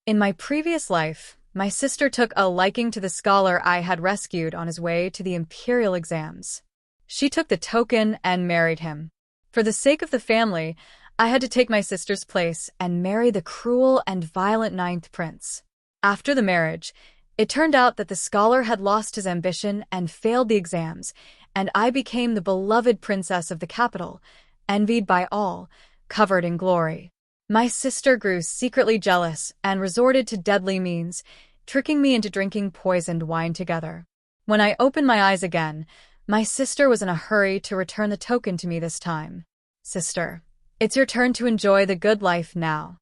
In my previous life, my sister took a liking to the scholar I had rescued on his way to the imperial exams. She took the token and married him. For the sake of the family, I had to take my sister's place and marry the cruel and violent ninth prince. After the marriage, it turned out that the scholar had lost his ambition and failed the exams, and I became the beloved princess of the capital, envied by all, covered in glory. My sister grew secretly jealous and resorted to deadly means, tricking me into drinking poisoned wine together. When I opened my eyes again, my sister was in a hurry to return the token to me this time. Sister, it's your turn to enjoy the good life now.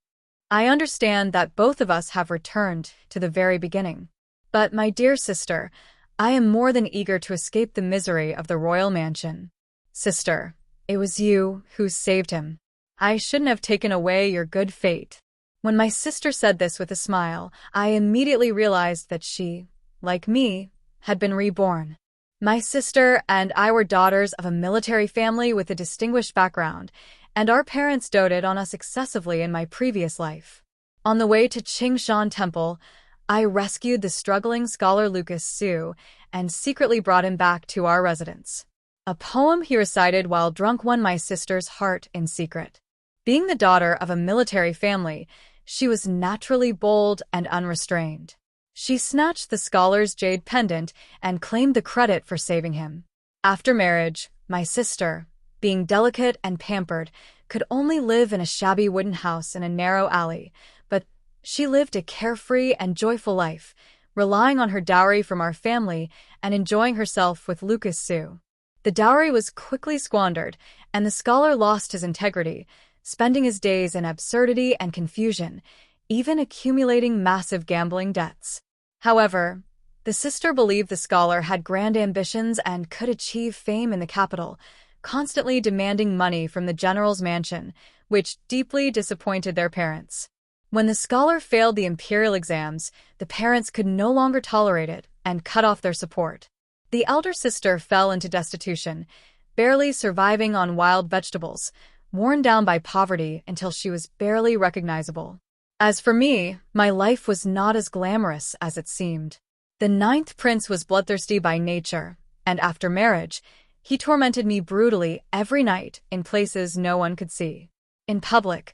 I understand that both of us have returned to the very beginning. But, my dear sister, I am more than eager to escape the misery of the royal mansion. Sister, it was you who saved him. I shouldn't have taken away your good fate. When my sister said this with a smile, I immediately realized that she, like me, had been reborn. My sister and I were daughters of a military family with a distinguished background, and our parents doted on us excessively in my previous life. On the way to Qingshan Temple, I rescued the struggling scholar Lucas Su and secretly brought him back to our residence. A poem he recited while drunk won my sister's heart in secret. Being the daughter of a military family, she was naturally bold and unrestrained. She snatched the scholar's jade pendant and claimed the credit for saving him. After marriage, my sister, being delicate and pampered, could only live in a shabby wooden house in a narrow alley, but she lived a carefree and joyful life, relying on her dowry from our family and enjoying herself with Lucas Su. The dowry was quickly squandered, and the scholar lost his integrity, spending his days in absurdity and confusion, even accumulating massive gambling debts. However, the sister believed the scholar had grand ambitions and could achieve fame in the capital, constantly demanding money from the general's mansion, which deeply disappointed their parents. When the scholar failed the imperial exams, the parents could no longer tolerate it and cut off their support. The elder sister fell into destitution, barely surviving on wild vegetables, worn down by poverty until she was barely recognizable. As for me, my life was not as glamorous as it seemed. The ninth prince was bloodthirsty by nature, and after marriage, he tormented me brutally every night in places no one could see. In public,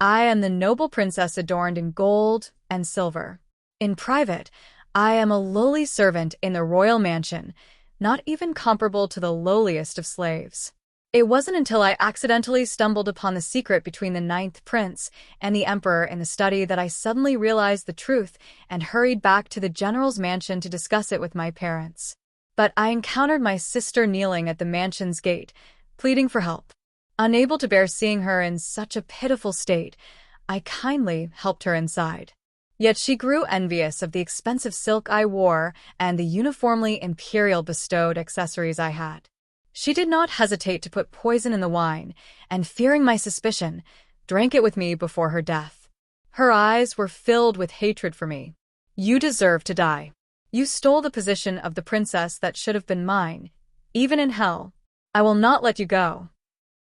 I am the noble princess adorned in gold and silver. In private, I am a lowly servant in the royal mansion, not even comparable to the lowliest of slaves. It wasn't until I accidentally stumbled upon the secret between the ninth prince and the emperor in the study that I suddenly realized the truth and hurried back to the general's mansion to discuss it with my parents. But I encountered my sister kneeling at the mansion's gate, pleading for help. Unable to bear seeing her in such a pitiful state, I kindly helped her inside. Yet she grew envious of the expensive silk I wore and the uniformly imperial bestowed accessories I had. She did not hesitate to put poison in the wine, and fearing my suspicion, drank it with me before her death. Her eyes were filled with hatred for me. You deserve to die. You stole the position of the princess that should have been mine. Even in hell, I will not let you go.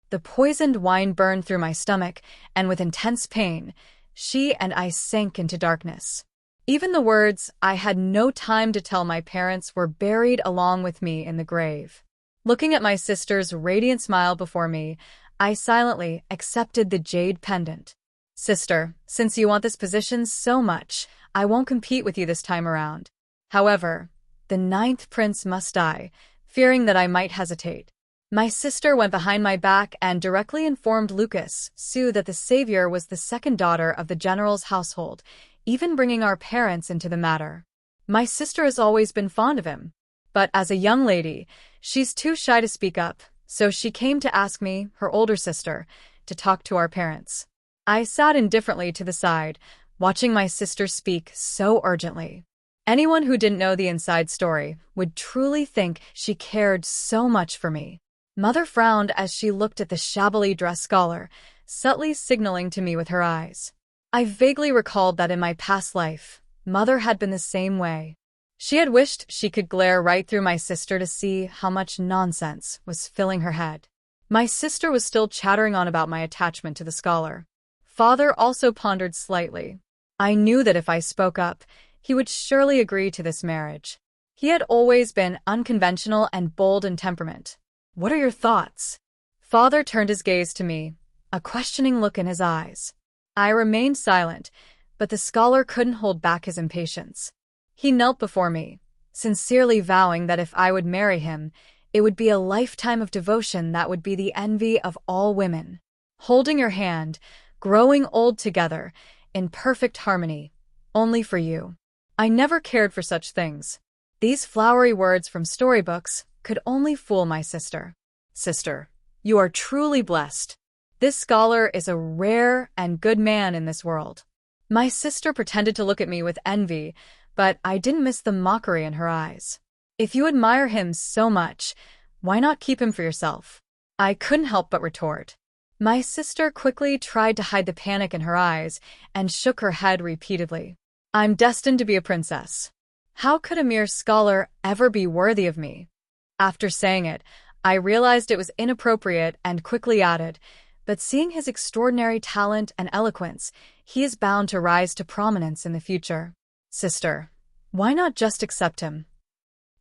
The poisoned wine burned through my stomach, and with intense pain, she and I sank into darkness. Even the words I had no time to tell my parents were buried along with me in the grave. Looking at my sister's radiant smile before me, I silently accepted the jade pendant. Sister, since you want this position so much, I won't compete with you this time around. However, the ninth prince must die, fearing that I might hesitate. My sister went behind my back and directly informed Lucas Su that the savior was the second daughter of the general's household, even bringing our parents into the matter. My sister has always been fond of him, but as a young lady, she's too shy to speak up, so she came to ask me, her older sister, to talk to our parents. I sat indifferently to the side, watching my sister speak so urgently. Anyone who didn't know the inside story would truly think she cared so much for me. Mother frowned as she looked at the shabbily dressed scholar, subtly signaling to me with her eyes. I vaguely recalled that in my past life, Mother had been the same way. She had wished she could glare right through my sister to see how much nonsense was filling her head. My sister was still chattering on about my attachment to the scholar. Father also pondered slightly. I knew that if I spoke up, he would surely agree to this marriage. He had always been unconventional and bold in temperament. What are your thoughts? Father turned his gaze to me, a questioning look in his eyes. I remained silent, but the scholar couldn't hold back his impatience. He knelt before me, sincerely vowing that if I would marry him, it would be a lifetime of devotion that would be the envy of all women. Holding your hand, growing old together, in perfect harmony, only for you. I never cared for such things. These flowery words from storybooks could only fool my sister. Sister, you are truly blessed. This scholar is a rare and good man in this world. My sister pretended to look at me with envy, but I didn't miss the mockery in her eyes. If you admire him so much, why not keep him for yourself? I couldn't help but retort. My sister quickly tried to hide the panic in her eyes and shook her head repeatedly. I'm destined to be a princess. How could a mere scholar ever be worthy of me? After saying it, I realized it was inappropriate and quickly added, but seeing his extraordinary talent and eloquence, he is bound to rise to prominence in the future. Sister, why not just accept him?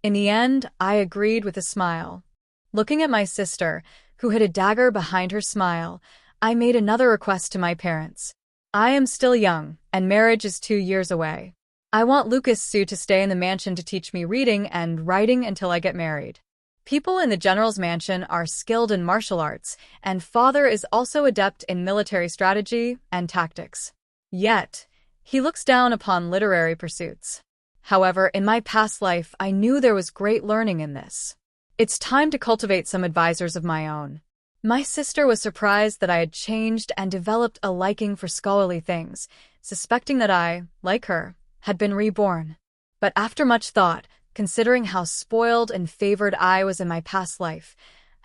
In the end, I agreed with a smile. Looking at my sister, who hid a dagger behind her smile, I made another request to my parents. I am still young, and marriage is 2 years away. I want Lucas Sue to stay in the mansion to teach me reading and writing until I get married. People in the general's mansion are skilled in martial arts, and father is also adept in military strategy and tactics. Yet, he looks down upon literary pursuits. However, in my past life, I knew there was great learning in this. It's time to cultivate some advisors of my own. My sister was surprised that I had changed and developed a liking for scholarly things, suspecting that I, like her, had been reborn. But after much thought, considering how spoiled and favored I was in my past life,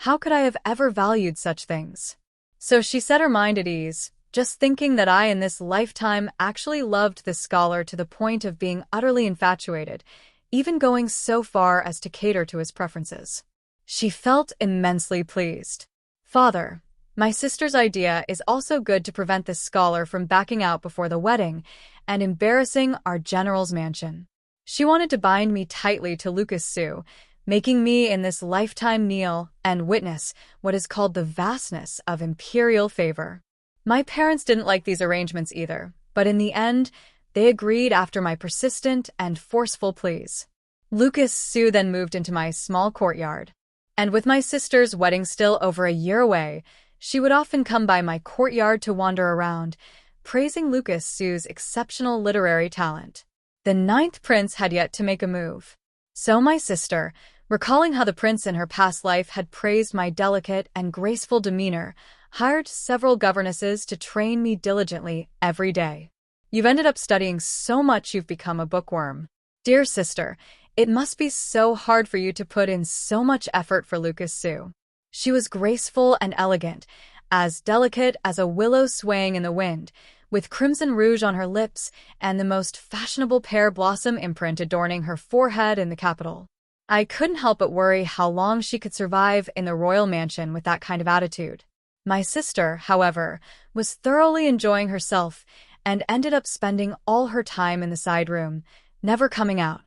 how could I have ever valued such things? So she set her mind at ease, just thinking that I in this lifetime actually loved this scholar to the point of being utterly infatuated, even going so far as to cater to his preferences. She felt immensely pleased. Father, my sister's idea is also good to prevent this scholar from backing out before the wedding and embarrassing our general's mansion. She wanted to bind me tightly to Lucas Sue, making me in this lifetime kneel and witness what is called the vastness of imperial favor. My parents didn't like these arrangements either, but in the end, they agreed after my persistent and forceful pleas. Lucas Sue then moved into my small courtyard, and with my sister's wedding still over a year away, she would often come by my courtyard to wander around, praising Lucas Sue's exceptional literary talent. The 9th prince had yet to make a move. So my sister, recalling how the prince in her past life had praised my delicate and graceful demeanor, hired several governesses to train me diligently every day. You've ended up studying so much you've become a bookworm. Dear sister, it must be so hard for you to put in so much effort for Lucas Sue. She was graceful and elegant, as delicate as a willow swaying in the wind, with crimson rouge on her lips and the most fashionable pear blossom imprint adorning her forehead in the capital. I couldn't help but worry how long she could survive in the royal mansion with that kind of attitude. My sister, however, was thoroughly enjoying herself and ended up spending all her time in the side room, never coming out.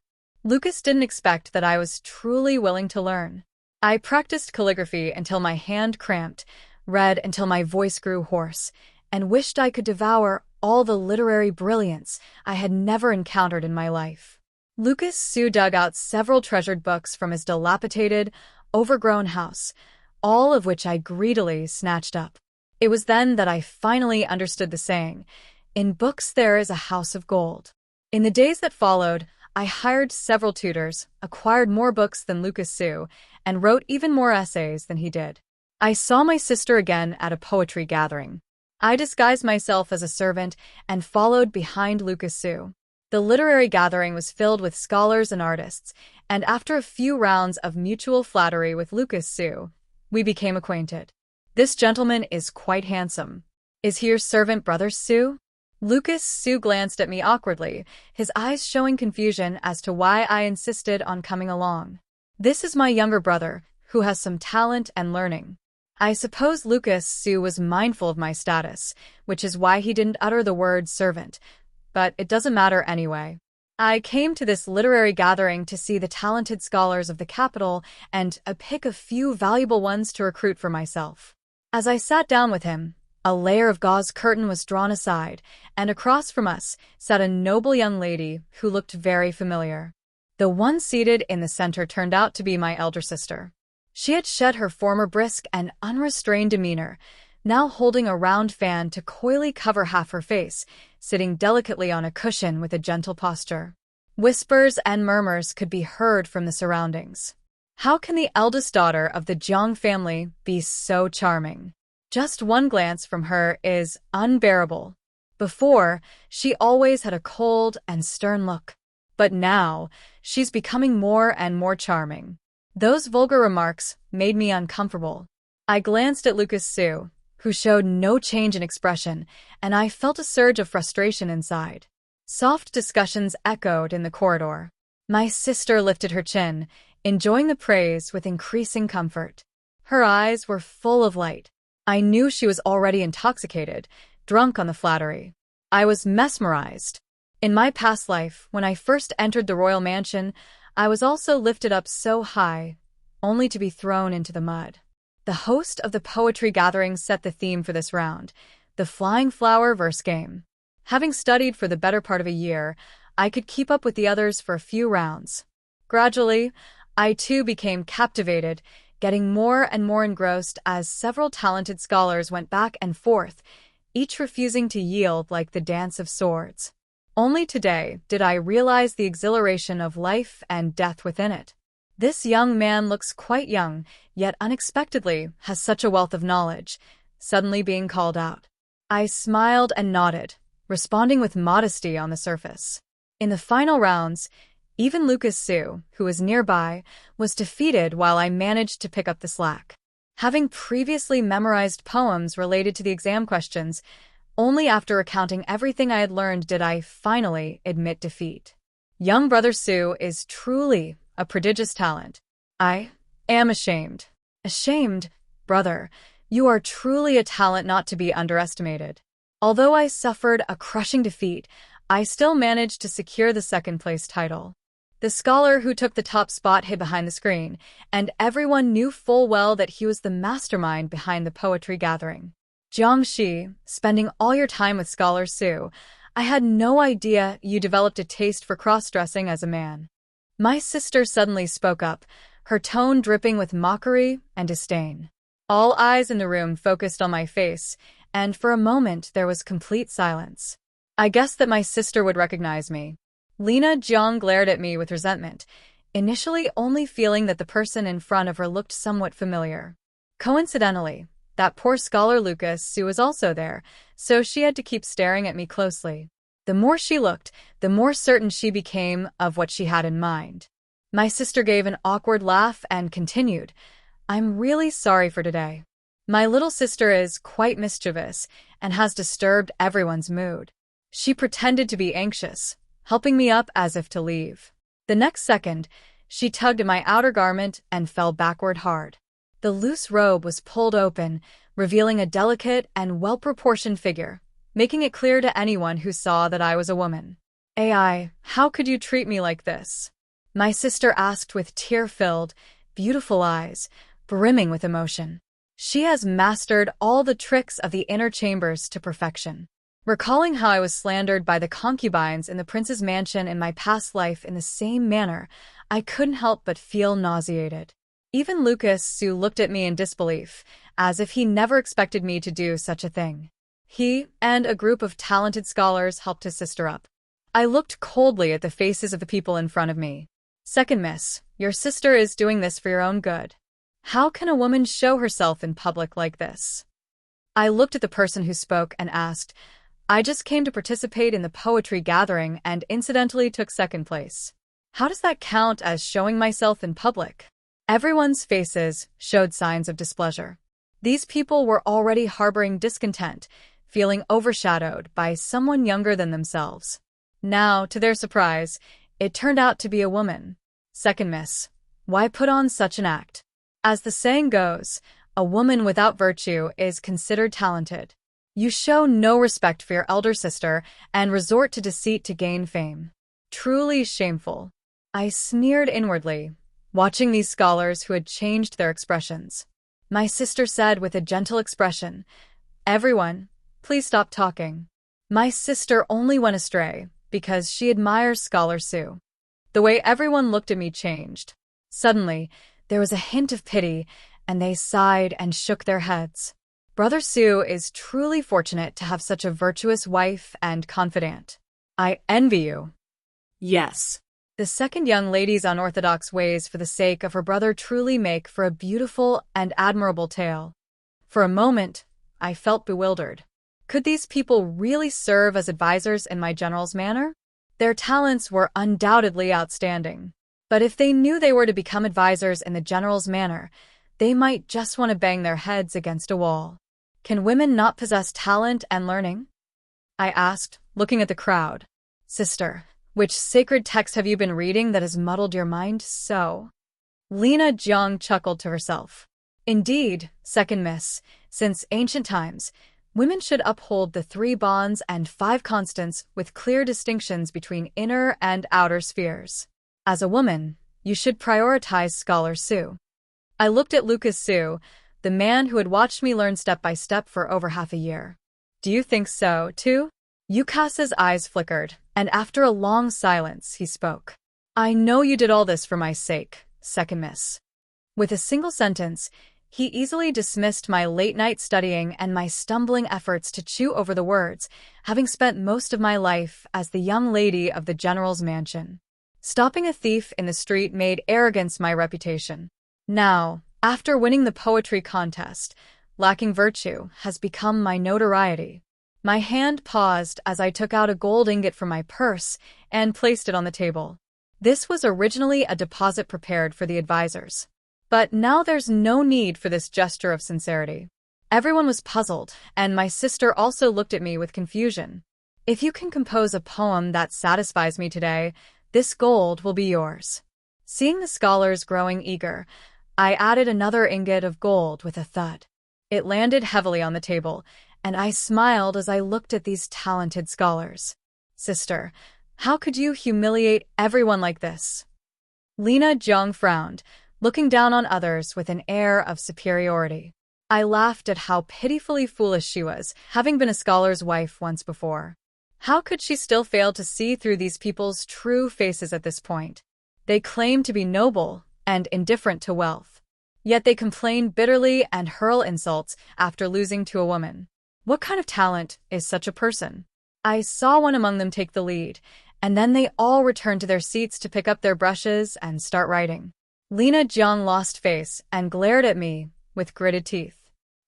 Lucas didn't expect that I was truly willing to learn. I practiced calligraphy until my hand cramped, read until my voice grew hoarse, and wished I could devour all the literary brilliance I had never encountered in my life. Lucas Sue dug out several treasured books from his dilapidated, overgrown house, all of which I greedily snatched up. It was then that I finally understood the saying, "In books there is a house of gold." In the days that followed, I hired several tutors, acquired more books than Lucas Sue, and wrote even more essays than he did. I saw my sister again at a poetry gathering. I disguised myself as a servant and followed behind Lucas Sue. The literary gathering was filled with scholars and artists, and after a few rounds of mutual flattery with Lucas Sue, we became acquainted. This gentleman is quite handsome. Is he your servant brother, Sue? Lucas Sue glanced at me awkwardly, his eyes showing confusion as to why I insisted on coming along. This is my younger brother, who has some talent and learning. I suppose Lucas Sue was mindful of my status, which is why he didn't utter the word servant, but it doesn't matter anyway. I came to this literary gathering to see the talented scholars of the capital and pick a few valuable ones to recruit for myself. As I sat down with him, a layer of gauze curtain was drawn aside, and across from us sat a noble young lady who looked very familiar. The one seated in the center turned out to be my elder sister. She had shed her former brisk and unrestrained demeanor, now holding a round fan to coyly cover half her face, sitting delicately on a cushion with a gentle posture. Whispers and murmurs could be heard from the surroundings. How can the eldest daughter of the Jiang family be so charming? Just one glance from her is unbearable. Before, she always had a cold and stern look. But now, she's becoming more and more charming. Those vulgar remarks made me uncomfortable. I glanced at Lucas Su, who showed no change in expression, and I felt a surge of frustration inside. Soft discussions echoed in the corridor. My sister lifted her chin, enjoying the praise with increasing comfort. Her eyes were full of light. I knew she was already intoxicated, drunk on the flattery. I was mesmerized. In my past life, when I first entered the royal mansion, I was also lifted up so high, only to be thrown into the mud. The host of the poetry gathering set the theme for this round, the Flying Flower verse game. Having studied for the better part of a year, I could keep up with the others for a few rounds. Gradually, I too became captivated, getting more and more engrossed as several talented scholars went back and forth, each refusing to yield like the dance of swords. Only today did I realize the exhilaration of life and death within it. This young man looks quite young, yet unexpectedly has such a wealth of knowledge, suddenly being called out. I smiled and nodded, responding with modesty on the surface. In the final rounds, even Lucas Su, who was nearby, was defeated while I managed to pick up the slack. Having previously memorized poems related to the exam questions, only after recounting everything I had learned did I finally admit defeat. Young brother Su is truly a prodigious talent. I am ashamed. Ashamed, brother. You are truly a talent not to be underestimated. Although I suffered a crushing defeat, I still managed to secure the second-place title. The scholar who took the top spot hid behind the screen, and everyone knew full well that he was the mastermind behind the poetry gathering. Jiangxi, spending all your time with Scholar Su, I had no idea you developed a taste for cross-dressing as a man. My sister suddenly spoke up, her tone dripping with mockery and disdain. All eyes in the room focused on my face, and for a moment there was complete silence. I guessed that my sister would recognize me. Lena Jiang glared at me with resentment, initially only feeling that the person in front of her looked somewhat familiar. Coincidentally, that poor scholar Lucas Su was also there, so she had to keep staring at me closely. The more she looked, the more certain she became of what she had in mind. My sister gave an awkward laugh and continued, I'm really sorry for today. My little sister is quite mischievous and has disturbed everyone's mood. She pretended to be anxious, helping me up as if to leave. The next second, she tugged at my outer garment and fell backward hard. The loose robe was pulled open, revealing a delicate and well-proportioned figure, making it clear to anyone who saw that I was a woman. "AI, how could you treat me like this?" My sister asked with tear-filled, beautiful eyes, brimming with emotion. She has mastered all the tricks of the inner chambers to perfection. Recalling how I was slandered by the concubines in the prince's mansion in my past life in the same manner, I couldn't help but feel nauseated. Even Lucas Su looked at me in disbelief, as if he never expected me to do such a thing. He and a group of talented scholars helped his sister up. I looked coldly at the faces of the people in front of me. "Second miss, your sister is doing this for your own good. How can a woman show herself in public like this?" I looked at the person who spoke and asked, "I just came to participate in the poetry gathering and incidentally took second place. How does that count as showing myself in public?" Everyone's faces showed signs of displeasure. These people were already harboring discontent, feeling overshadowed by someone younger than themselves. Now, to their surprise, it turned out to be a woman. Second miss, why put on such an act? As the saying goes, a woman without virtue is considered talented. You show no respect for your elder sister and resort to deceit to gain fame. Truly shameful. I sneered inwardly, watching these scholars who had changed their expressions. My sister said with a gentle expression, "Everyone, please stop talking." My sister only went astray because she admires Scholar Sue. The way everyone looked at me changed. Suddenly, there was a hint of pity, and they sighed and shook their heads. Brother Sue is truly fortunate to have such a virtuous wife and confidant. I envy you. Yes. The second young lady's unorthodox ways for the sake of her brother truly make for a beautiful and admirable tale. For a moment, I felt bewildered. Could these people really serve as advisors in my general's manor? Their talents were undoubtedly outstanding. But if they knew they were to become advisors in the general's manor, they might just want to bang their heads against a wall. Can women not possess talent and learning? I asked, looking at the crowd. Sister, which sacred text have you been reading that has muddled your mind so? Lena Jiang chuckled to herself. Indeed, second miss, since ancient times, women should uphold the 3 bonds and 5 constants with clear distinctions between inner and outer spheres. As a woman, you should prioritize Scholar Sue. I looked at Lucas Sue, the man who had watched me learn step by step for over half a year. Do you think so, too? Yukas's eyes flickered, and after a long silence, he spoke. I know you did all this for my sake, second miss. With a single sentence, he easily dismissed my late-night studying and my stumbling efforts to chew over the words, having spent most of my life as the young lady of the general's mansion. Stopping a thief in the street made arrogance my reputation. Now, after winning the poetry contest, lacking virtue has become my notoriety. My hand paused as I took out a gold ingot from my purse and placed it on the table. This was originally a deposit prepared for the advisors. But now there's no need for this gesture of sincerity. Everyone was puzzled, and my sister also looked at me with confusion. If you can compose a poem that satisfies me today, this gold will be yours. Seeing the scholars growing eager, I added another ingot of gold with a thud. It landed heavily on the table, and I smiled as I looked at these talented scholars. Sister, how could you humiliate everyone like this? Lena Jiang frowned, looking down on others with an air of superiority. I laughed at how pitifully foolish she was, having been a scholar's wife once before. How could she still fail to see through these people's true faces at this point? They claim to be noble and indifferent to wealth. Yet they complain bitterly and hurl insults after losing to a woman. What kind of talent is such a person? I saw one among them take the lead, and then they all returned to their seats to pick up their brushes and start writing. Lena Jiang lost face and glared at me with gritted teeth.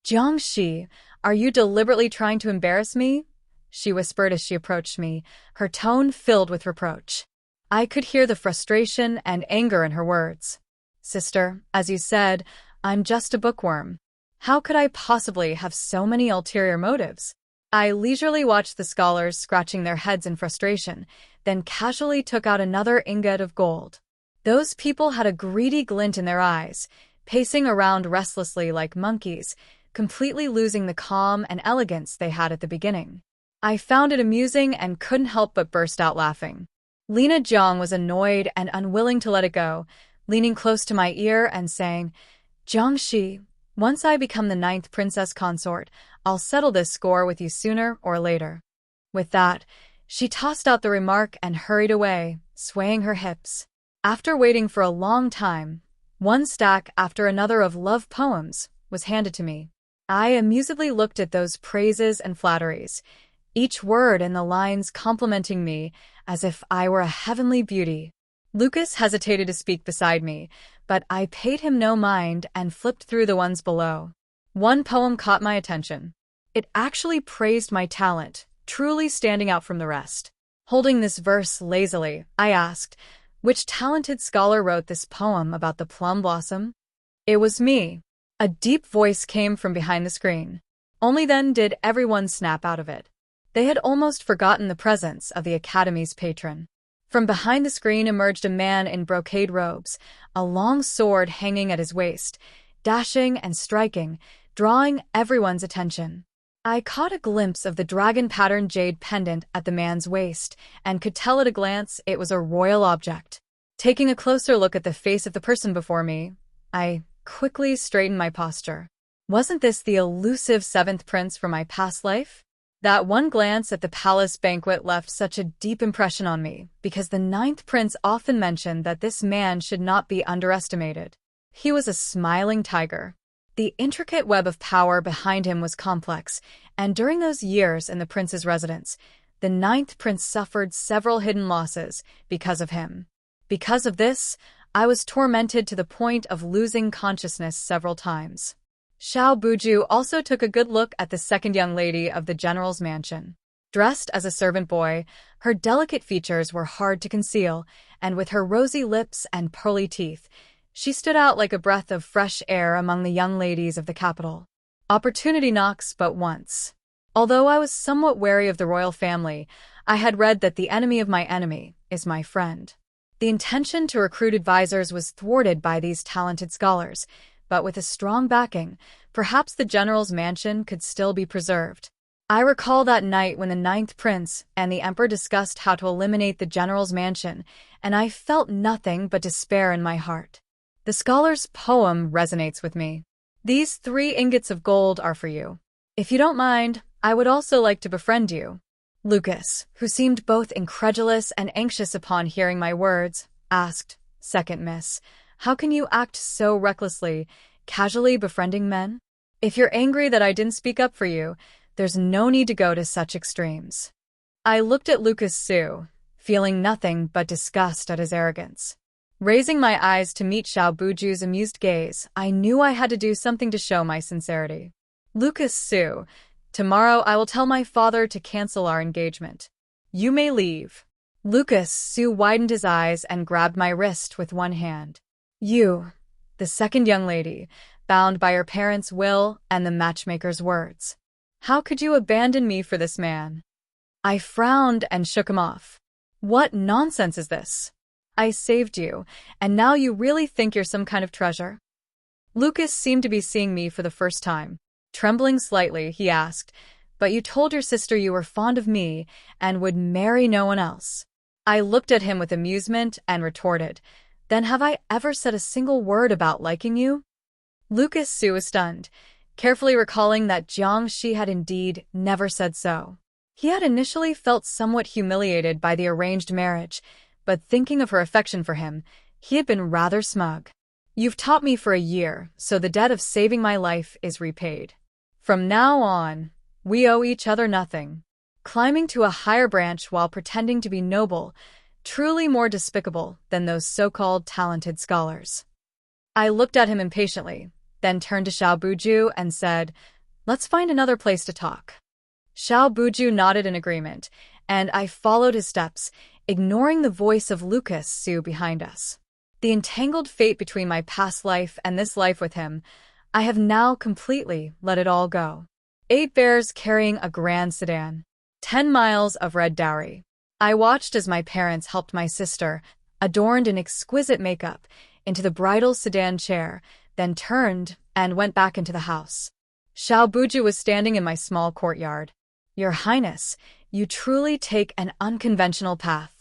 Jiangxi, are you deliberately trying to embarrass me? She whispered as she approached me, her tone filled with reproach. I could hear the frustration and anger in her words. Sister, as you said, I'm just a bookworm. How could I possibly have so many ulterior motives? I leisurely watched the scholars scratching their heads in frustration, then casually took out another ingot of gold. Those people had a greedy glint in their eyes, pacing around restlessly like monkeys, completely losing the calm and elegance they had at the beginning. I found it amusing and couldn't help but burst out laughing. Lena Jiang was annoyed and unwilling to let it go, leaning close to my ear and saying, Jiangxi, once I become the 9th princess consort, I'll settle this score with you sooner or later. With that, she tossed out the remark and hurried away, swaying her hips. After waiting for a long time, one stack after another of love poems was handed to me. I amusedly looked at those praises and flatteries, each word in the lines complimenting me as if I were a heavenly beauty. Lucas hesitated to speak beside me, but I paid him no mind and flipped through the ones below. One poem caught my attention. It actually praised my talent, truly standing out from the rest. Holding this verse lazily, I asked, which talented scholar wrote this poem about the plum blossom? It was me. A deep voice came from behind the screen. Only then did everyone snap out of it. They had almost forgotten the presence of the Academy's patron. From behind the screen emerged a man in brocade robes, a long sword hanging at his waist, dashing and striking, drawing everyone's attention. I caught a glimpse of the dragon-patterned jade pendant at the man's waist, and could tell at a glance it was a royal object. Taking a closer look at the face of the person before me, I quickly straightened my posture. Wasn't this the elusive seventh prince from my past life? That one glance at the palace banquet left such a deep impression on me, because the ninth prince often mentioned that this man should not be underestimated. He was a smiling tiger. The intricate web of power behind him was complex, and during those years in the prince's residence, the ninth prince suffered several hidden losses because of him. Because of this, I was tormented to the point of losing consciousness several times. Xiao Buju also took a good look at the second young lady of the general's mansion. Dressed as a servant boy, her delicate features were hard to conceal, and with her rosy lips and pearly teeth, she stood out like a breath of fresh air among the young ladies of the capital. Opportunity knocks but once. Although I was somewhat wary of the royal family, I had read that the enemy of my enemy is my friend. The intention to recruit advisors was thwarted by these talented scholars, but with a strong backing, perhaps the general's mansion could still be preserved. I recall that night when the ninth prince and the emperor discussed how to eliminate the general's mansion, and I felt nothing but despair in my heart. The scholar's poem resonates with me. These 3 ingots of gold are for you. If you don't mind, I would also like to befriend you. Lucas, who seemed both incredulous and anxious upon hearing my words, asked, "Second miss, how can you act so recklessly, casually befriending men? If you're angry that I didn't speak up for you, there's no need to go to such extremes." I looked at Lucas Su, feeling nothing but disgust at his arrogance. Raising my eyes to meet Xiao Buju's amused gaze, I knew I had to do something to show my sincerity. "Lucas Su, tomorrow I will tell my father to cancel our engagement. You may leave." Lucas Su widened his eyes and grabbed my wrist with one hand. "You, the second young lady, bound by your parents' will and the matchmaker's words. How could you abandon me for this man?" I frowned and shook him off. "What nonsense is this? I saved you, and now you really think you're some kind of treasure?" Lucas seemed to be seeing me for the first time. Trembling slightly, he asked, "But you told your sister you were fond of me and would marry no one else." I looked at him with amusement and retorted, "Then have I ever said a single word about liking you?" Lucas Su was stunned, carefully recalling that Jiang Shi had indeed never said so. He had initially felt somewhat humiliated by the arranged marriage, but thinking of her affection for him, he had been rather smug. "You've taught me for a year, so the debt of saving my life is repaid. From now on, we owe each other nothing." Climbing to a higher branch while pretending to be noble, truly more despicable than those so-called talented scholars. I looked at him impatiently, then turned to Xiao Buju and said, "Let's find another place to talk." Xiao Buju nodded in agreement, and I followed his steps, ignoring the voice of Lucas Su behind us. The entangled fate between my past life and this life with him, I have now completely let it all go. 8 bears carrying a grand sedan. 10 miles of red dowry. I watched as my parents helped my sister, adorned in exquisite makeup, into the bridal sedan chair, then turned and went back into the house. Xiao Buju was standing in my small courtyard. "Your Highness, you truly take an unconventional path."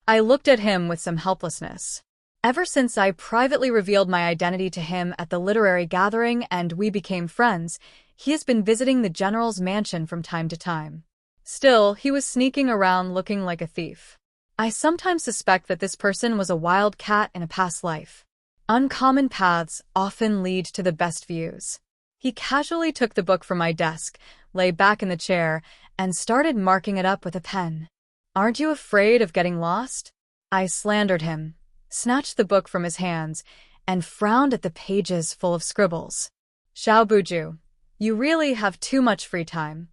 I looked at him with some helplessness. Ever since I privately revealed my identity to him at the literary gathering and we became friends, he has been visiting the general's mansion from time to time. Still, he was sneaking around looking like a thief. I sometimes suspect that this person was a wild cat in a past life. Uncommon paths often lead to the best views. He casually took the book from my desk, lay back in the chair, and started marking it up with a pen. "Aren't you afraid of getting lost?" I slandered him, snatched the book from his hands, and frowned at the pages full of scribbles. "Xiao Buju, you really have too much free time."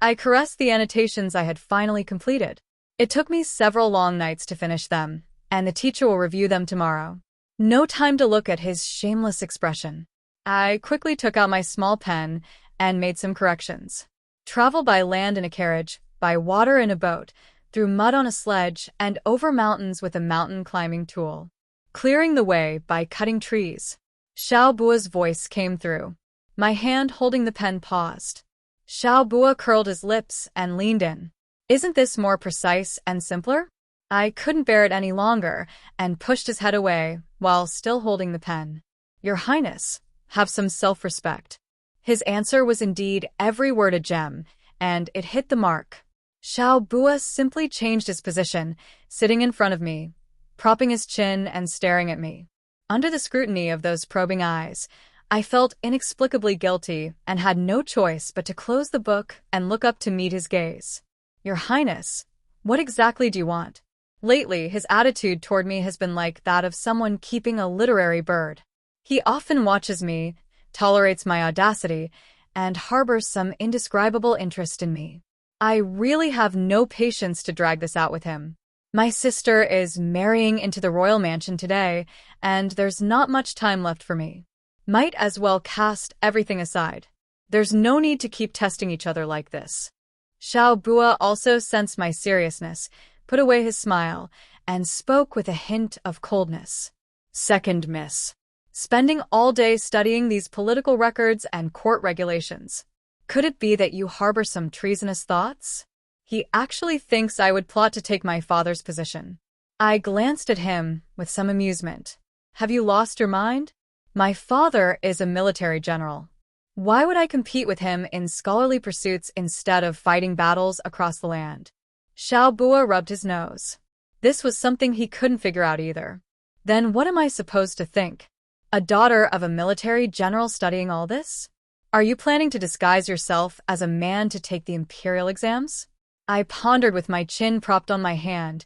I caressed the annotations I had finally completed. "It took me several long nights to finish them, and the teacher will review them tomorrow." No time to look at his shameless expression. I quickly took out my small pen and made some corrections. "Travel by land in a carriage, by water in a boat, through mud on a sledge, and over mountains with a mountain climbing tool. Clearing the way by cutting trees." Xiao Bua's voice came through. My hand holding the pen paused. Xiao Bua curled his lips and leaned in. Isn't this more precise and simpler? I couldn't bear it any longer and pushed his head away while still holding the pen. Your Highness, have some self-respect. His answer was indeed every word a gem, and it hit the mark. Xiao Bua simply changed his position, sitting in front of me, propping his chin and staring at me. Under the scrutiny of those probing eyes, I felt inexplicably guilty and had no choice but to close the book and look up to meet his gaze. Your Highness, what exactly do you want? Lately, his attitude toward me has been like that of someone keeping a literary bird. He often watches me, tolerates my audacity, and harbors some indescribable interest in me. I really have no patience to drag this out with him. My sister is marrying into the royal mansion today, and there's not much time left for me. Might as well cast everything aside. There's no need to keep testing each other like this. Xiao Bua also sensed my seriousness, put away his smile, and spoke with a hint of coldness. Second miss. Spending all day studying these political records and court regulations. Could it be that you harbor some treasonous thoughts? He actually thinks I would plot to take my father's position. I glanced at him with some amusement. Have you lost your mind? My father is a military general. Why would I compete with him in scholarly pursuits instead of fighting battles across the land? Xiao Bua rubbed his nose. This was something he couldn't figure out either. Then what am I supposed to think? A daughter of a military general studying all this? Are you planning to disguise yourself as a man to take the imperial exams? I pondered with my chin propped on my hand,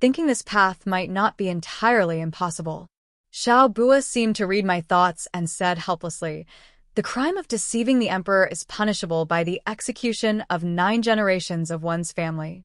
thinking this path might not be entirely impossible. Xiao Bua seemed to read my thoughts and said helplessly, the crime of deceiving the emperor is punishable by the execution of 9 generations of one's family.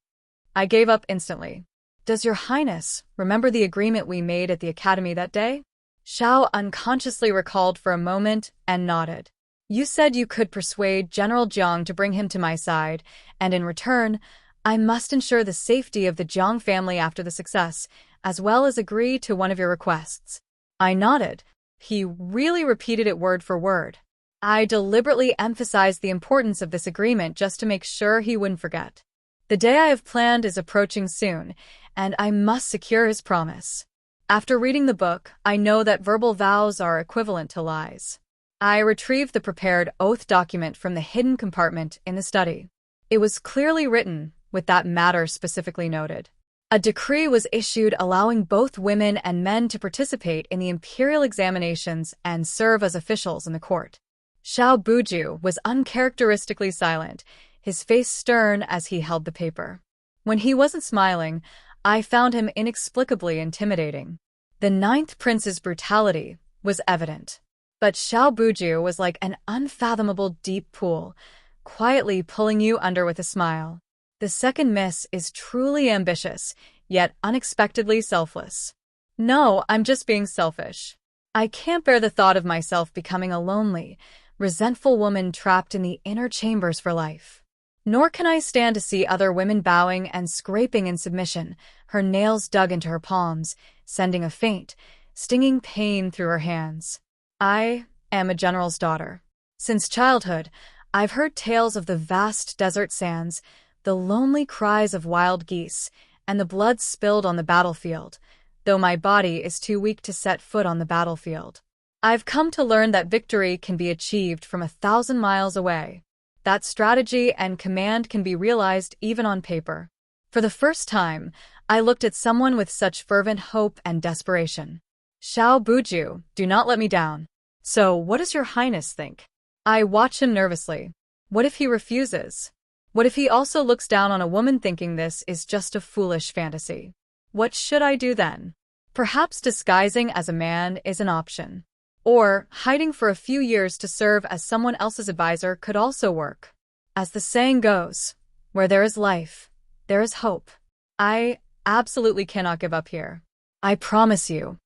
I gave up instantly. Does your Highness remember the agreement we made at the academy that day? Xiao unconsciously recalled for a moment and nodded. You said you could persuade General Jiang to bring him to my side, and in return, I must ensure the safety of the Jiang family after the success, as well as agree to one of your requests. I nodded. He really repeated it word for word. I deliberately emphasized the importance of this agreement just to make sure he wouldn't forget. The day I have planned is approaching soon, and I must secure his promise. After reading the book, I know that verbal vows are equivalent to lies. I retrieved the prepared oath document from the hidden compartment in the study. It was clearly written, with that matter specifically noted. A decree was issued allowing both women and men to participate in the imperial examinations and serve as officials in the court. Xiao Buju was uncharacteristically silent, his face stern as he held the paper. When he wasn't smiling, I found him inexplicably intimidating. The 9th prince's brutality was evident. But Xiao Buju was like an unfathomable deep pool, quietly pulling you under with a smile. The second miss is truly ambitious, yet unexpectedly selfless. No, I'm just being selfish. I can't bear the thought of myself becoming a lonely, resentful woman trapped in the inner chambers for life. Nor can I stand to see other women bowing and scraping in submission, her nails dug into her palms, sending a faint, stinging pain through her hands. I am a general's daughter. Since childhood, I've heard tales of the vast desert sands, the lonely cries of wild geese, and the blood spilled on the battlefield, though my body is too weak to set foot on the battlefield. I've come to learn that victory can be achieved from 1,000 miles away. That strategy and command can be realized even on paper. For the first time, I looked at someone with such fervent hope and desperation. Xiao Buju, do not let me down. So, what does your Highness think? I watch him nervously. What if he refuses? What if he also looks down on a woman thinking this is just a foolish fantasy? What should I do then? Perhaps disguising as a man is an option. Or hiding for a few years to serve as someone else's advisor could also work. As the saying goes, where there is life, there is hope. I absolutely cannot give up here. I promise you.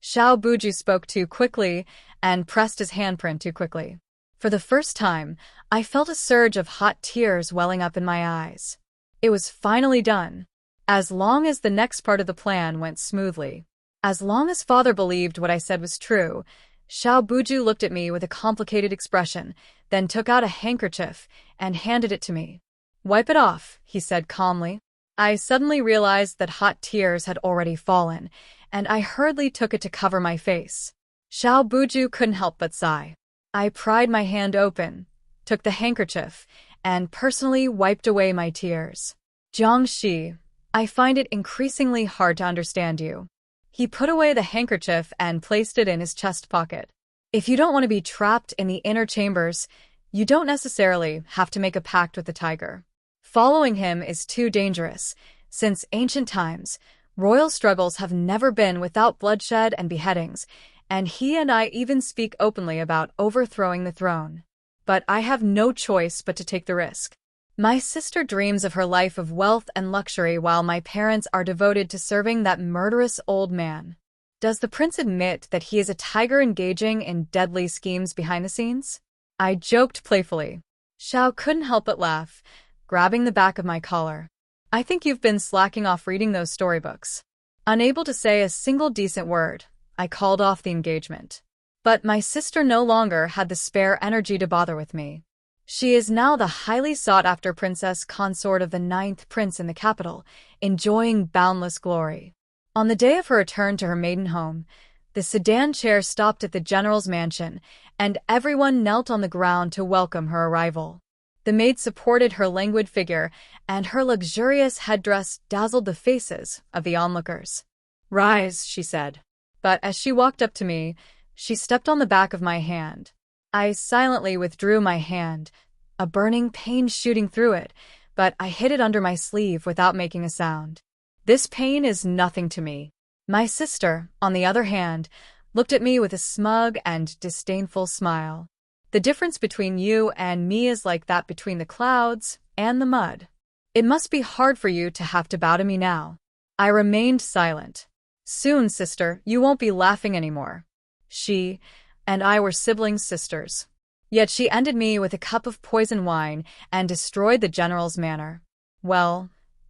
Xiao Buju spoke too quickly and pressed his handprint too quickly. For the first time, I felt a surge of hot tears welling up in my eyes. It was finally done. As long as the next part of the plan went smoothly. As long as father believed what I said was true, Xiao Buju looked at me with a complicated expression, then took out a handkerchief and handed it to me. "Wipe it off," he said calmly. I suddenly realized that hot tears had already fallen, and I hurriedly took it to cover my face. Xiao Buju couldn't help but sigh. I pried my hand open, took the handkerchief, and personally wiped away my tears. "Jiangxi, I find it increasingly hard to understand you." He put away the handkerchief and placed it in his chest pocket. "If you don't want to be trapped in the inner chambers, you don't necessarily have to make a pact with the tiger. Following him is too dangerous. Since ancient times, royal struggles have never been without bloodshed and beheadings, and he and I even speak openly about overthrowing the throne. But I have no choice but to take the risk. My sister dreams of her life of wealth and luxury while my parents are devoted to serving that murderous old man. Does the prince admit that he is a tiger engaging in deadly schemes behind the scenes?" I joked playfully. Xiao couldn't help but laugh, grabbing the back of my collar. "I think you've been slacking off reading those storybooks." Unable to say a single decent word, I called off the engagement. But my sister no longer had the spare energy to bother with me. She is now the highly sought-after princess consort of the 9th prince in the capital, enjoying boundless glory. On the day of her return to her maiden home, the sedan chair stopped at the general's mansion, and everyone knelt on the ground to welcome her arrival. The maid supported her languid figure, and her luxurious headdress dazzled the faces of the onlookers. "Rise," she said. But as she walked up to me, she stepped on the back of my hand. I silently withdrew my hand, a burning pain shooting through it, but I hid it under my sleeve without making a sound. "This pain is nothing to me." My sister, on the other hand, looked at me with a smug and disdainful smile. "The difference between you and me is like that between the clouds and the mud. It must be hard for you to have to bow to me now." I remained silent. "Soon, sister, you won't be laughing anymore." She and I were sibling sisters. Yet she ended me with a cup of poison wine and destroyed the general's manor. Well,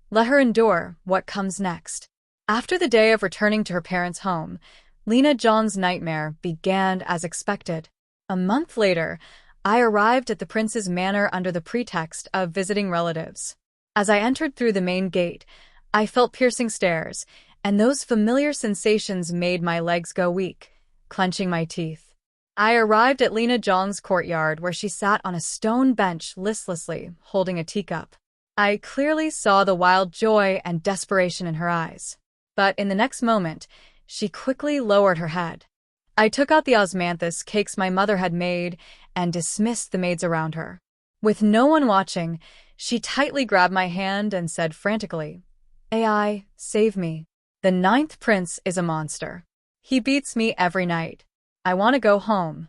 let her endure what comes next. After the day of returning to her parents' home, Lena Zhang's nightmare began as expected. A month later, I arrived at the prince's manor under the pretext of visiting relatives. As I entered through the main gate, I felt piercing stares, and those familiar sensations made my legs go weak, clenching my teeth. I arrived at Lena Zhang's courtyard where she sat on a stone bench listlessly, holding a teacup. I clearly saw the wild joy and desperation in her eyes. But in the next moment, she quickly lowered her head. I took out the osmanthus cakes my mother had made and dismissed the maids around her. With no one watching, she tightly grabbed my hand and said frantically, "AI, save me. The 9th prince is a monster. He beats me every night. I want to go home."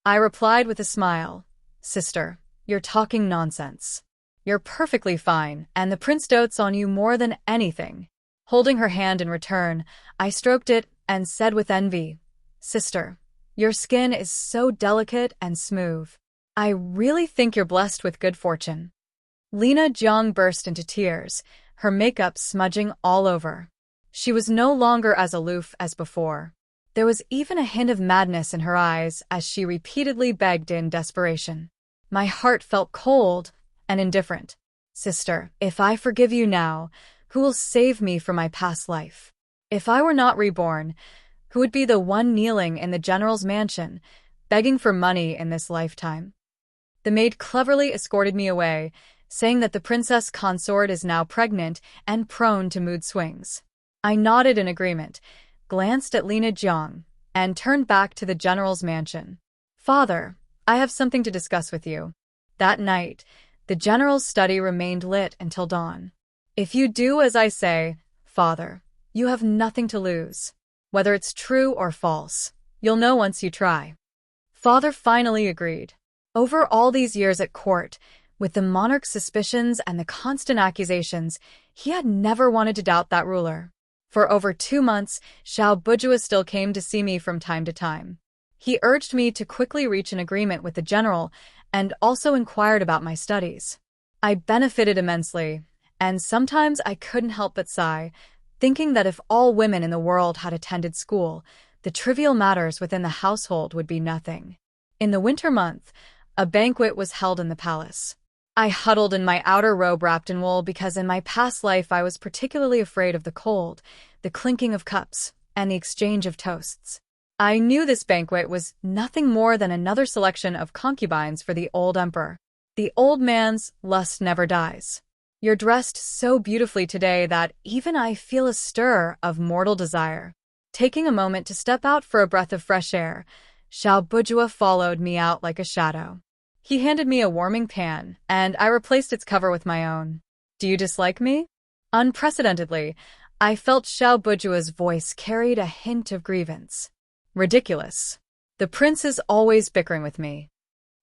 I replied with a smile, "Sister, you're talking nonsense. You're perfectly fine, and the prince dotes on you more than anything." Holding her hand in return, I stroked it and said with envy, "Sister, your skin is so delicate and smooth. I really think you're blessed with good fortune." Lena Zhang burst into tears, her makeup smudging all over. She was no longer as aloof as before. There was even a hint of madness in her eyes as she repeatedly begged in desperation. My heart felt cold and indifferent. "Sister, if I forgive you now, who will save me from my past life? If I were not reborn, who would be the one kneeling in the general's mansion, begging for money in this lifetime?" The maid cleverly escorted me away, saying that the princess consort is now pregnant and prone to mood swings. I nodded in agreement, glanced at Lena Zhang, and turned back to the general's mansion. "Father, I have something to discuss with you." That night, the general's study remained lit until dawn. "If you do as I say, Father, you have nothing to lose. Whether it's true or false, you'll know once you try." Father finally agreed. Over all these years at court, with the monarch's suspicions and the constant accusations, he had never wanted to doubt that ruler. For over 2 months, Xiao Bujua still came to see me from time to time. He urged me to quickly reach an agreement with the general and also inquired about my studies. I benefited immensely, and sometimes I couldn't help but sigh, thinking that if all women in the world had attended school, the trivial matters within the household would be nothing. In the winter month, A banquet was held in the palace. I huddled in my outer robe wrapped in wool because in my past life I was particularly afraid of the cold, the clinking of cups, and the exchange of toasts. I knew this banquet was nothing more than another selection of concubines for the old emperor. The old man's lust never dies. You're dressed so beautifully today that even I feel a stir of mortal desire. Taking a moment to step out for a breath of fresh air, Xiaobujua followed me out like a shadow. He handed me a warming pan, and I replaced its cover with my own. Do you dislike me? Unprecedentedly, I felt Xiaobujua's voice carried a hint of grievance. Ridiculous. The prince is always bickering with me.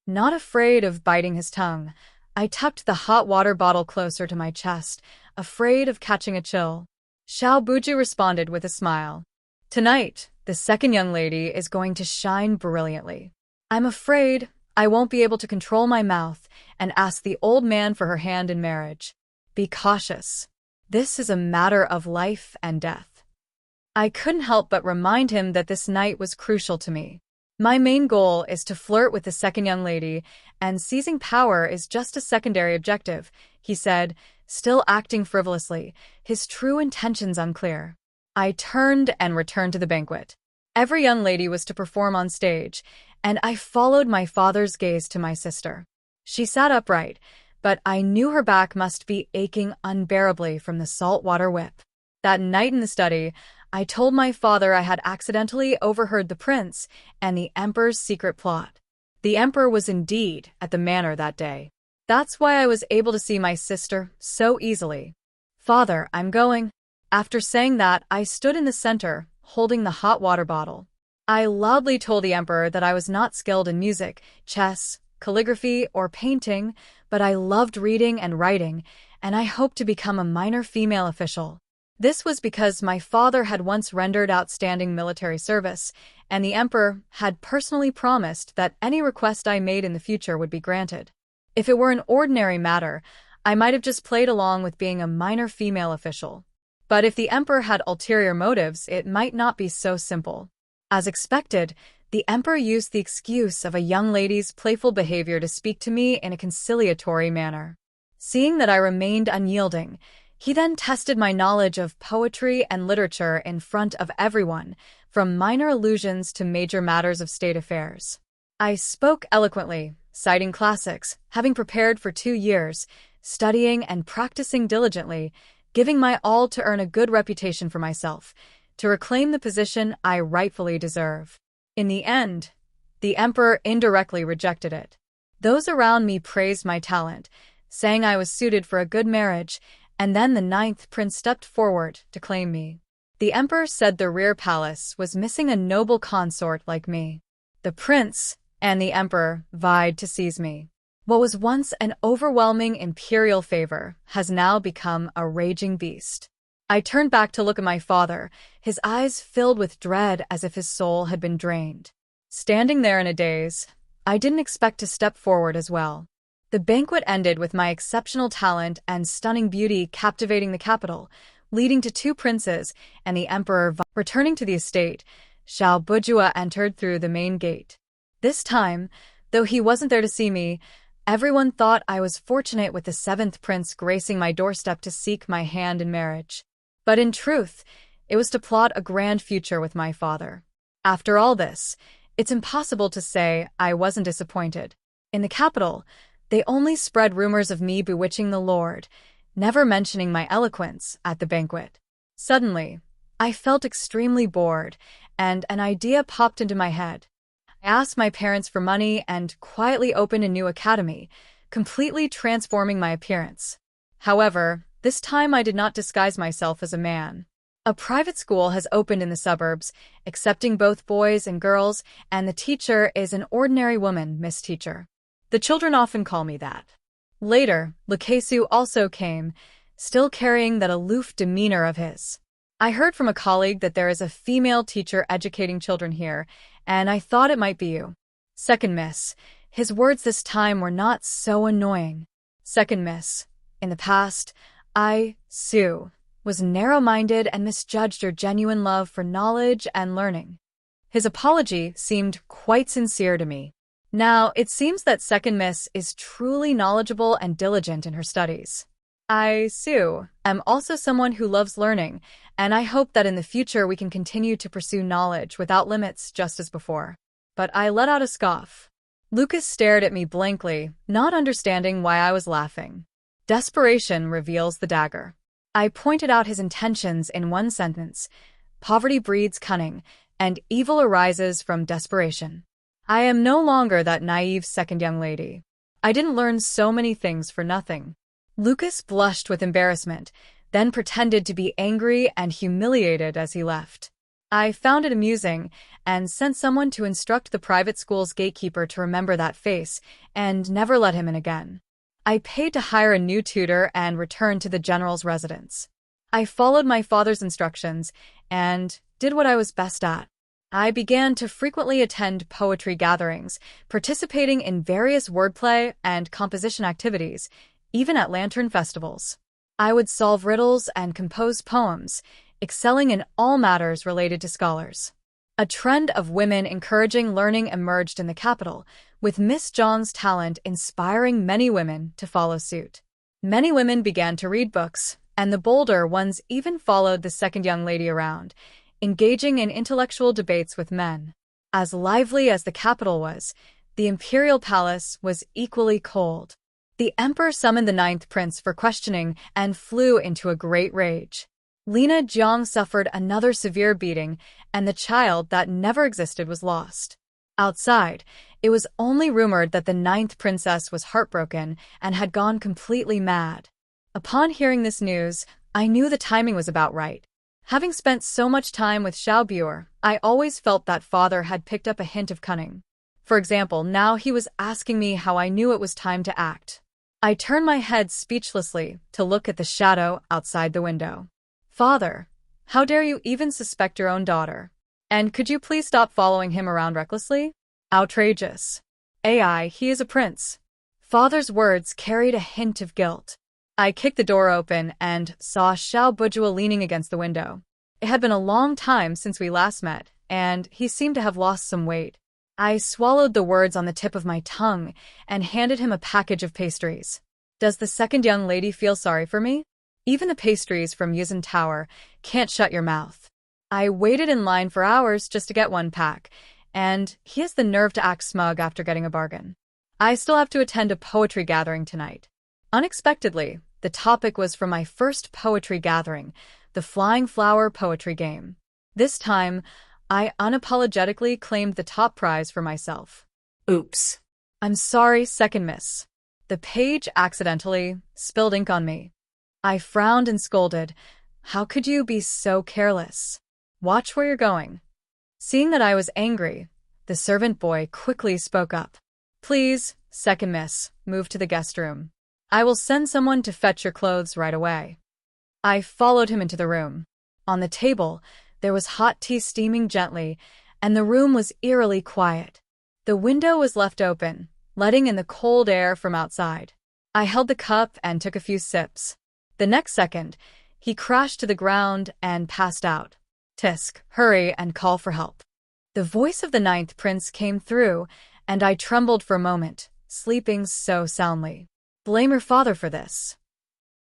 Not afraid of biting his tongue, I tucked the hot water bottle closer to my chest, afraid of catching a chill. Xiaobuju responded with a smile. Tonight, the second young lady is going to shine brilliantly. I'm afraid I won't be able to control my mouth and ask the old man for her hand in marriage. Be cautious. This is a matter of life and death. I couldn't help but remind him that this night was crucial to me. My main goal is to flirt with the second young lady, and seizing power is just a secondary objective, he said, still acting frivolously, his true intentions unclear. I turned and returned to the banquet. Every young lady was to perform on stage, and I followed my father's gaze to my sister. She sat upright, but I knew her back must be aching unbearably from the saltwater whip. That night in the study, I told my father I had accidentally overheard the prince and the emperor's secret plot. The emperor was indeed at the manor that day. That's why I was able to see my sister so easily. Father, I'm going. After saying that, I stood in the center, holding the hot water bottle. I loudly told the emperor that I was not skilled in music, chess, calligraphy, or painting, but I loved reading and writing, and I hoped to become a minor female official. This was because my father had once rendered outstanding military service, and the emperor had personally promised that any request I made in the future would be granted. If it were an ordinary matter, I might have just played along with being a minor female official. But if the emperor had ulterior motives, it might not be so simple. As expected, the emperor used the excuse of a young lady's playful behavior to speak to me in a conciliatory manner. Seeing that I remained unyielding, he then tested my knowledge of poetry and literature in front of everyone, from minor allusions to major matters of state affairs. I spoke eloquently, citing classics, having prepared for 2 years, studying and practicing diligently, giving my all to earn a good reputation for myself, to reclaim the position I rightfully deserve. In the end, the emperor indirectly rejected it. Those around me praised my talent, saying I was suited for a good marriage, and then the 9th prince stepped forward to claim me. The emperor said the rear palace was missing a noble consort like me. The prince and the emperor vied to seize me. What was once an overwhelming imperial favor has now become a raging beast. I turned back to look at my father, his eyes filled with dread as if his soul had been drained. Standing there in a daze, I didn't expect to step forward as well. The banquet ended with my exceptional talent and stunning beauty captivating the capital, leading to 2 princes and the emperor. Returning to the estate, Xiaobujua entered through the main gate. This time, though he wasn't there to see me, everyone thought I was fortunate with the 7th prince gracing my doorstep to seek my hand in marriage. But in truth, it was to plot a grand future with my father. After all this, it's impossible to say I wasn't disappointed. In the capital, they only spread rumors of me bewitching the Lord, never mentioning my eloquence at the banquet. Suddenly, I felt extremely bored, and an idea popped into my head. I asked my parents for money and quietly opened a new academy, completely transforming my appearance. However, this time I did not disguise myself as a man. A private school has opened in the suburbs, accepting both boys and girls, and the teacher is an ordinary woman, Miss Teacher. The children often call me that. Later, Lukesu also came, still carrying that aloof demeanor of his. I heard from a colleague that there is a female teacher educating children here, and I thought it might be you. Second Miss. His words this time were not so annoying. Second Miss. In the past, Sue, was narrow-minded and misjudged your genuine love for knowledge and learning. His apology seemed quite sincere to me. Now, it seems that Second Miss is truly knowledgeable and diligent in her studies. I, Sue, am also someone who loves learning, and I hope that in the future we can continue to pursue knowledge without limits just as before. But I let out a scoff. Lucas stared at me blankly, not understanding why I was laughing. Desperation reveals the dagger. I pointed out his intentions in one sentence. Poverty breeds cunning, and evil arises from desperation. I am no longer that naive second young lady. I didn't learn so many things for nothing. Lucas blushed with embarrassment, then pretended to be angry and humiliated as he left. I found it amusing and sent someone to instruct the private school's gatekeeper to remember that face and never let him in again. I paid to hire a new tutor and returned to the general's residence. I followed my father's instructions and did what I was best at. I began to frequently attend poetry gatherings, participating in various wordplay and composition activities, even at lantern festivals. I would solve riddles and compose poems, excelling in all matters related to scholars. A trend of women encouraging learning emerged in the capital, with Miss John's talent inspiring many women to follow suit. Many women began to read books, and the bolder ones even followed the second young lady around, engaging in intellectual debates with men. As lively as the capital was, the imperial palace was equally cold. The emperor summoned the ninth prince for questioning and flew into a great rage. Lina Jiang suffered another severe beating, and the child that never existed was lost. Outside, it was only rumored that the ninth princess was heartbroken and had gone completely mad. Upon hearing this news, I knew the timing was about right. Having spent so much time with Xiaobuer, I always felt that father had picked up a hint of cunning. For example, now he was asking me how I knew it was time to act. I turned my head speechlessly to look at the shadow outside the window. Father, how dare you even suspect your own daughter? And could you please stop following him around recklessly? Outrageous. Ai, he is a prince. Father's words carried a hint of guilt. I kicked the door open and saw Xiao Bujua leaning against the window. It had been a long time since we last met, and he seemed to have lost some weight. I swallowed the words on the tip of my tongue and handed him a package of pastries. Does the second young lady feel sorry for me? Even the pastries from Yuzhen Tower can't shut your mouth. I waited in line for hours just to get one pack, and he has the nerve to act smug after getting a bargain. I still have to attend a poetry gathering tonight. Unexpectedly, the topic was from my first poetry gathering, the Flying Flower Poetry Game. This time, I unapologetically claimed the top prize for myself. Oops. I'm sorry, second miss. The page accidentally spilled ink on me. I frowned and scolded. How could you be so careless? Watch where you're going. Seeing that I was angry, the servant boy quickly spoke up. Please, second miss, move to the guest room. I will send someone to fetch your clothes right away. I followed him into the room. On the table, there was hot tea steaming gently, and the room was eerily quiet. The window was left open, letting in the cold air from outside. I held the cup and took a few sips. The next second, he crashed to the ground and passed out. Tisk, hurry and call for help. The voice of the ninth prince came through, and I trembled for a moment, sleeping so soundly. Blame your father for this.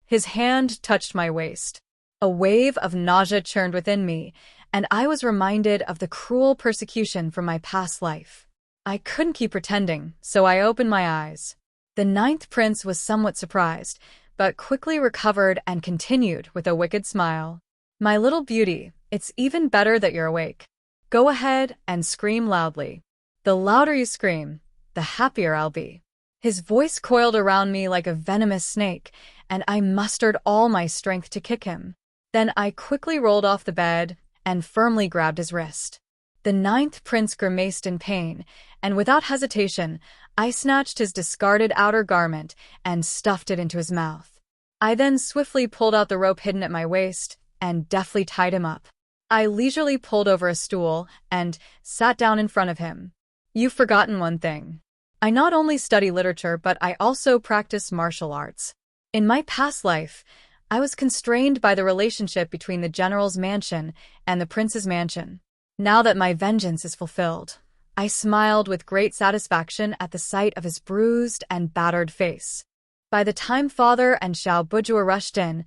His hand touched my waist. A wave of nausea churned within me, and I was reminded of the cruel persecution from my past life. I couldn't keep pretending, so I opened my eyes. The ninth prince was somewhat surprised, but quickly recovered and continued with a wicked smile. My little beauty, it's even better that you're awake. Go ahead and scream loudly. The louder you scream, the happier I'll be. His voice coiled around me like a venomous snake, and I mustered all my strength to kick him. Then I quickly rolled off the bed and firmly grabbed his wrist. The ninth prince grimaced in pain, and without hesitation, I snatched his discarded outer garment and stuffed it into his mouth. I then swiftly pulled out the rope hidden at my waist and deftly tied him up. I leisurely pulled over a stool and sat down in front of him. You've forgotten one thing. I not only study literature, but I also practice martial arts. In my past life, I was constrained by the relationship between the general's mansion and the prince's mansion. Now that my vengeance is fulfilled, I smiled with great satisfaction at the sight of his bruised and battered face. By the time father and Xiao Bujua rushed in,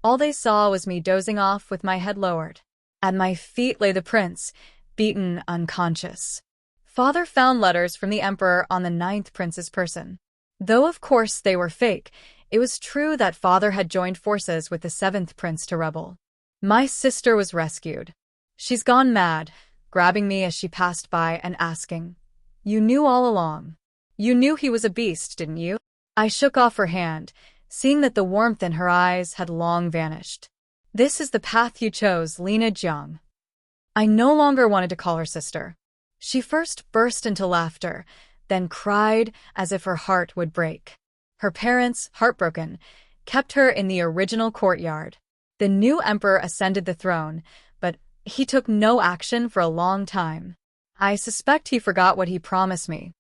all they saw was me dozing off with my head lowered. At my feet lay the prince, beaten unconscious. Father found letters from the emperor on the 9th prince's person. Though of course they were fake, it was true that father had joined forces with the 7th prince to rebel. My sister was rescued. She's gone mad, grabbing me as she passed by and asking, "You knew all along. You knew he was a beast, didn't you?" I shook off her hand, seeing that the warmth in her eyes had long vanished. "This is the path you chose, Lena Jiang." I no longer wanted to call her sister. She first burst into laughter, then cried as if her heart would break. Her parents, heartbroken, kept her in the original courtyard. The new emperor ascended the throne, but he took no action for a long time. I suspect he forgot what he promised me.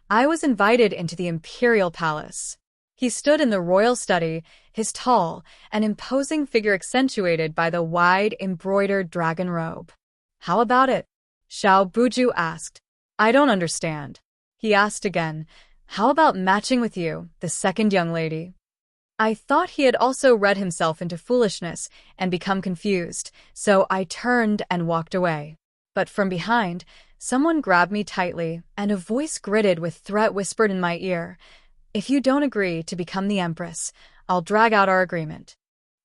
I was invited into the imperial palace. He stood in the royal study, his tall and imposing figure accentuated by the wide, embroidered dragon robe. "How about it?" Xiao Buju asked. "I don't understand." He asked again, "How about matching with you, the second young lady?" I thought he had also read himself into foolishness and become confused, so I turned and walked away. But from behind, someone grabbed me tightly, and a voice gritted with threat whispered in my ear, "If you don't agree to become the empress, I'll drag out our agreement."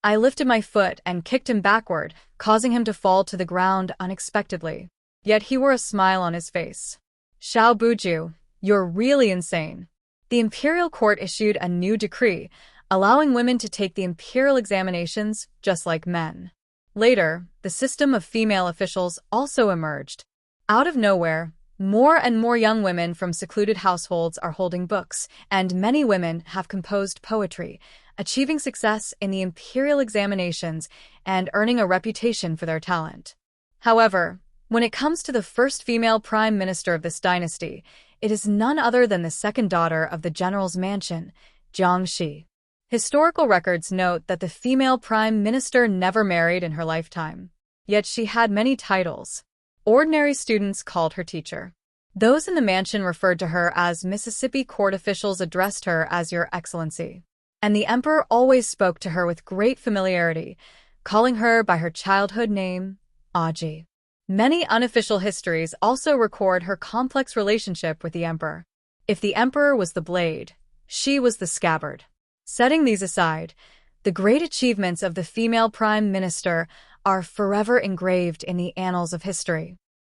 I lifted my foot and kicked him backward, causing him to fall to the ground unexpectedly. Yet he wore a smile on his face. "Xiao Buju, you're really insane." The imperial court issued a new decree, allowing women to take the imperial examinations just like men. Later, the system of female officials also emerged. Out of nowhere, more and more young women from secluded households are holding books, and many women have composed poetry, achieving success in the imperial examinations and earning a reputation for their talent. However, when it comes to the first female prime minister of this dynasty, it is none other than the second daughter of the general's mansion, Jiang Shi. Historical records note that the female prime minister never married in her lifetime. Yet she had many titles. Ordinary students called her teacher. Those in the mansion referred to her as Mississippi court officials addressed her as Your Excellency. And the emperor always spoke to her with great familiarity, calling her by her childhood name, Aji. Many unofficial histories also record her complex relationship with the emperor. If the emperor was the blade, she was the scabbard. Setting these aside, the great achievements of the female prime minister are forever engraved in the annals of history.